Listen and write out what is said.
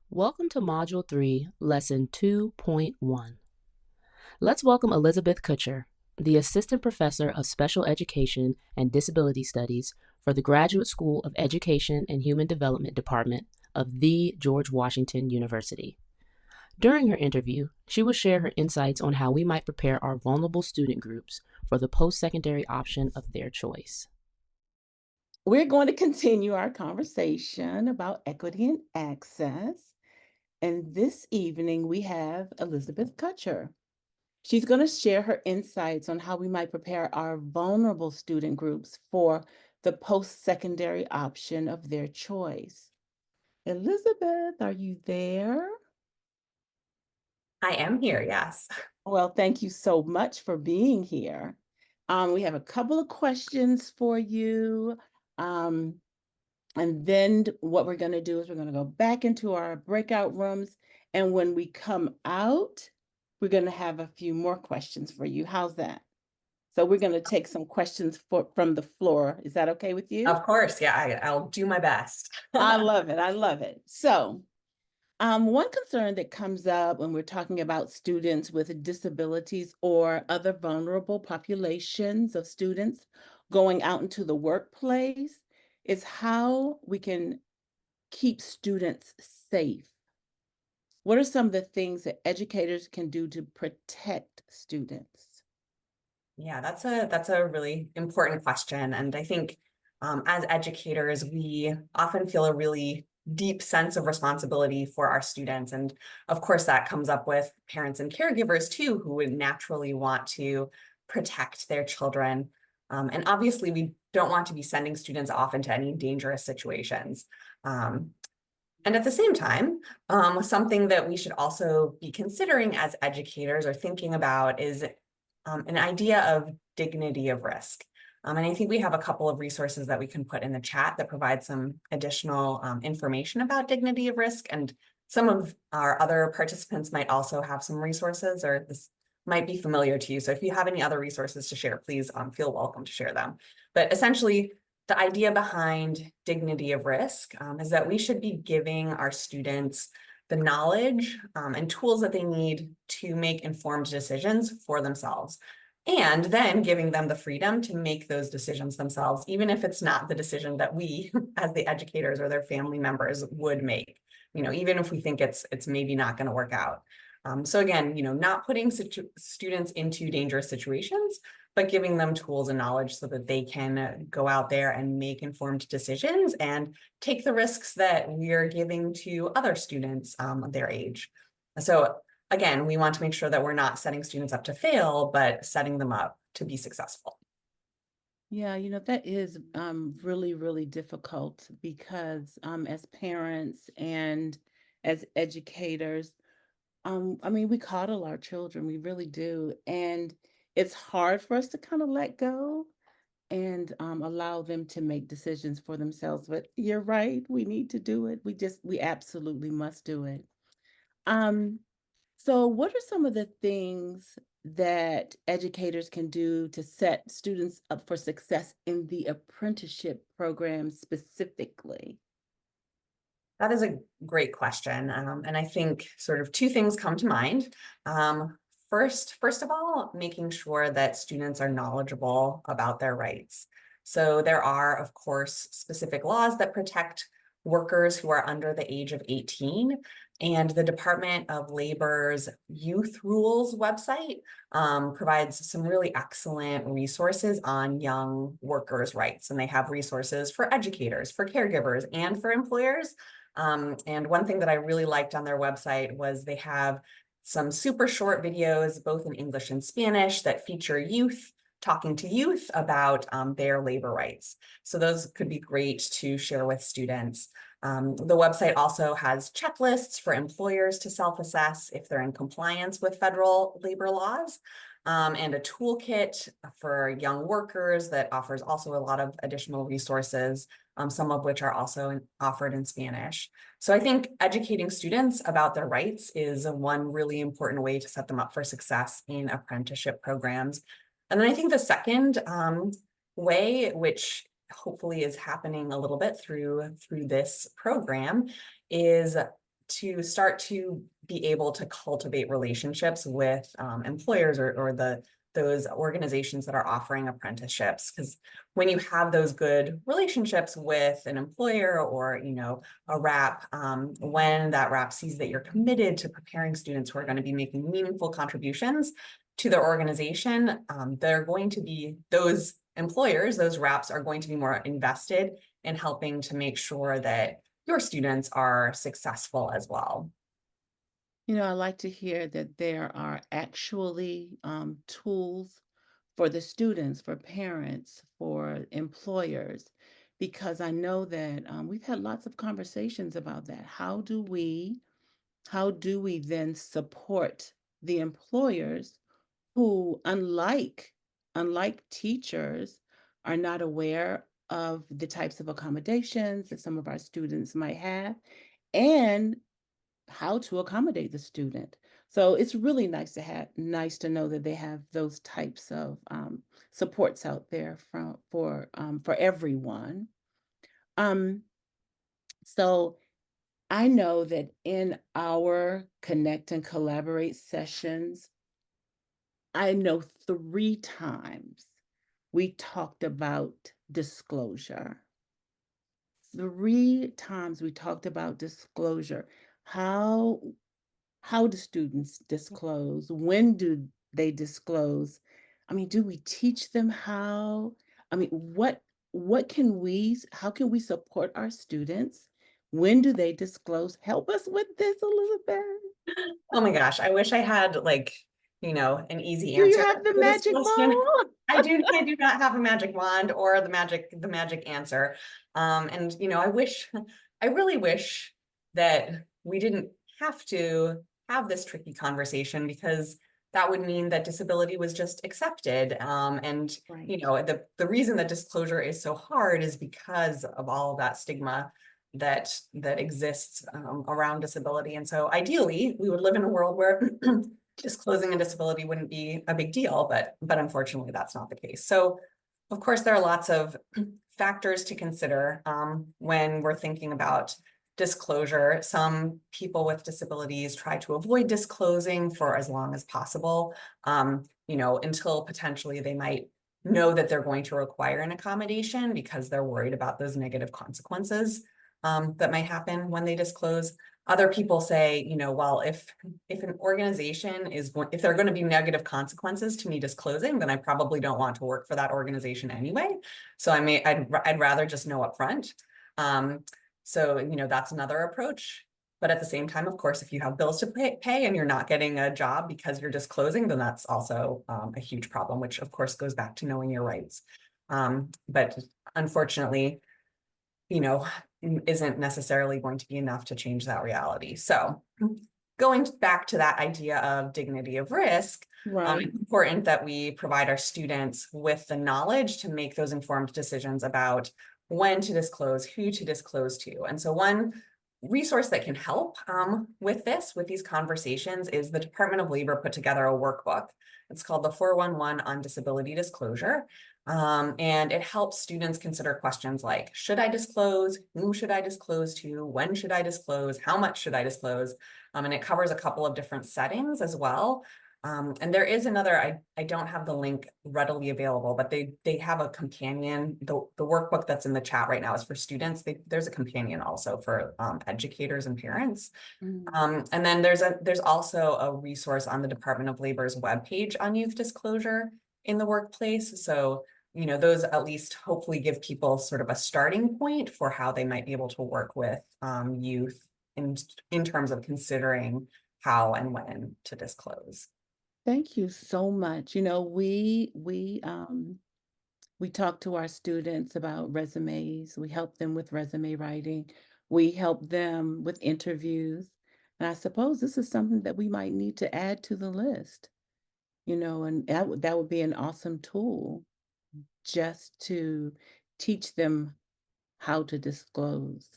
Welcome to Module 3, Lesson 2.1. Let's welcome Elizabeth Kutcher, the Assistant Professor of Special Education and Disability Studies for the Graduate School of Education and Human Development Department of the George Washington University. During her interview, she will share her insights on how we might prepare our vulnerable student groups for the post-secondary option of their choice. We're going to continue our conversation about equity and access. And this evening, we have Elizabeth Kutcher. She's going to share her insights on how we might prepare our vulnerable student groups for the post secondary option of their choice. Elizabeth, are you there? I am here, yes. Well, thank you so much for being here. We have a couple of questions for you. Um, And then what we're going to do is we're going to go back into our breakout rooms. And when we come out, we're going to have a few more questions for you. How's that? So we're going to take some questions from the floor. Is that okay with you? Of course, yeah, I'll do my best. I love it. I love it. So, one concern that comes up when we're talking about students with disabilities or other vulnerable populations of students going out into the workplace is how we can keep students safe. What are some of the things that educators can do to protect students? Yeah, that's a really important question. And I think as educators, we often feel a really deep sense of responsibility for our students. And of course, that comes up with parents and caregivers too, who would naturally want to protect their children. And obviously, we don't want to be sending students off into any dangerous situations. Um, And at the same time, something that we should also be considering as educators or thinking about is an idea of dignity of risk. And I think we have a couple of resources that we can put in the chat that provide some additional information about dignity of risk. And some of our other participants might also have some resources, or this might be familiar to you. So if you have any other resources to share, please feel welcome to share them. But essentially, the idea behind dignity of risk is that we should be giving our students the knowledge and tools that they need to make informed decisions for themselves. And then giving them the freedom to make those decisions themselves, even if it's not the decision that we, as the educators or their family members, would make. Even if we think it's maybe not going to work out. So again, not putting students into dangerous situations, but giving them tools and knowledge so that they can go out there and make informed decisions and take the risks that we're giving to other students their age. So again, we want to make sure that we're not setting students up to fail, but setting them up to be successful. Yeah, that is really, really difficult because as parents and as educators, I mean, we coddle our children, we really do. And it's hard for us to kind of let go and allow them to make decisions for themselves. But you're right, we need to do it. We absolutely must do it. Um, so what are some of the things that educators can do to set students up for success in the apprenticeship program specifically? That is a great question. And I think sort of two things come to mind. First of all, making sure that students are knowledgeable about their rights. So there are, of course, specific laws that protect workers who are under the age of 18. And the Department of Labor's Youth Rules website provides some really excellent resources on young workers' rights. And they have resources for educators, for caregivers, and for employers. And one thing that I really liked on their website was they have some super short videos, both in English and Spanish, that feature youth talking to youth about their labor rights. So those could be great to share with students. The website also has checklists for employers to self-assess if they're in compliance with federal labor laws, and a toolkit for young workers that offers also a lot of additional resources, some of which are also offered in Spanish. So I think educating students about their rights is one really important way to set them up for success in apprenticeship programs. And then I think the second way, which hopefully is happening a little bit through this program, is to start to be able to cultivate relationships with employers or those organizations that are offering apprenticeships. Because when you have those good relationships with an employer or, a RAP, when that RAP sees that you're committed to preparing students who are going to be making meaningful contributions to their organization, they're going to be, those employers, those RAPs are going to be more invested in helping to make sure that your students are successful as well. I like to hear that there are actually tools for the students, for parents, for employers, because I know that we've had lots of conversations about that. How do we then support the employers who, unlike teachers, are not aware of the types of accommodations that some of our students might have, and how to accommodate the student. So it's really nice to know that they have those types of supports out there for everyone. Um, so I know that in our Connect and Collaborate sessions, I know 3 times we talked about disclosure. 3 times we talked about disclosure. How How do students disclose? When do they disclose? I mean, do we teach them how? I mean, how can we support our students? When do they disclose? Help us with this, Elizabeth. Oh my gosh, I wish I had an easy Do you answer have the for this magic question. ball? I do not have a magic wand or the magic answer. And I really wish that we didn't have to have this tricky conversation, because that would mean that disability was just accepted. And Right. the reason that disclosure is so hard is because of all of that stigma that exists around disability. And so ideally, we would live in a world where disclosing a disability wouldn't be a big deal, but unfortunately, that's not the case. So, of course, there are lots of factors to consider when we're thinking about disclosure. Some people with disabilities try to avoid disclosing for as long as possible, until potentially they might know that they're going to require an accommodation because they're worried about those negative consequences that might happen when they disclose. Other people say, well, if an organization if there are going to be negative consequences to me disclosing, then I probably don't want to work for that organization anyway. So I'd rather just know upfront. So that's another approach. But at the same time, of course, if you have bills to pay and you're not getting a job because you're disclosing, then that's also a huge problem, which of course goes back to knowing your rights. But unfortunately, isn't necessarily going to be enough to change that reality. So going back to that idea of dignity of risk, Right. it's important that we provide our students with the knowledge to make those informed decisions about when to disclose, who to disclose to. And so one resource that can help with these conversations, is the Department of Labor put together a workbook. It's called the 411 on Disability Disclosure. And it helps students consider questions like, should I disclose? Who should I disclose to? When should I disclose? How much should I disclose? And it covers a couple of different settings as well. And there is another, I don't have the link readily available, but they have a companion. The workbook that's in the chat right now is for students. There's a companion also for educators and parents. Mm. And then there's also a resource on the Department of Labor's webpage on youth disclosure in the workplace. So, those at least hopefully give people sort of a starting point for how they might be able to work with youth in terms of considering how and when to disclose. Thank you so much. We talk to our students about resumes. We help them with resume writing. We help them with interviews. And I suppose this is something that we might need to add to the list, and that would be an awesome tool, just to teach them how to disclose.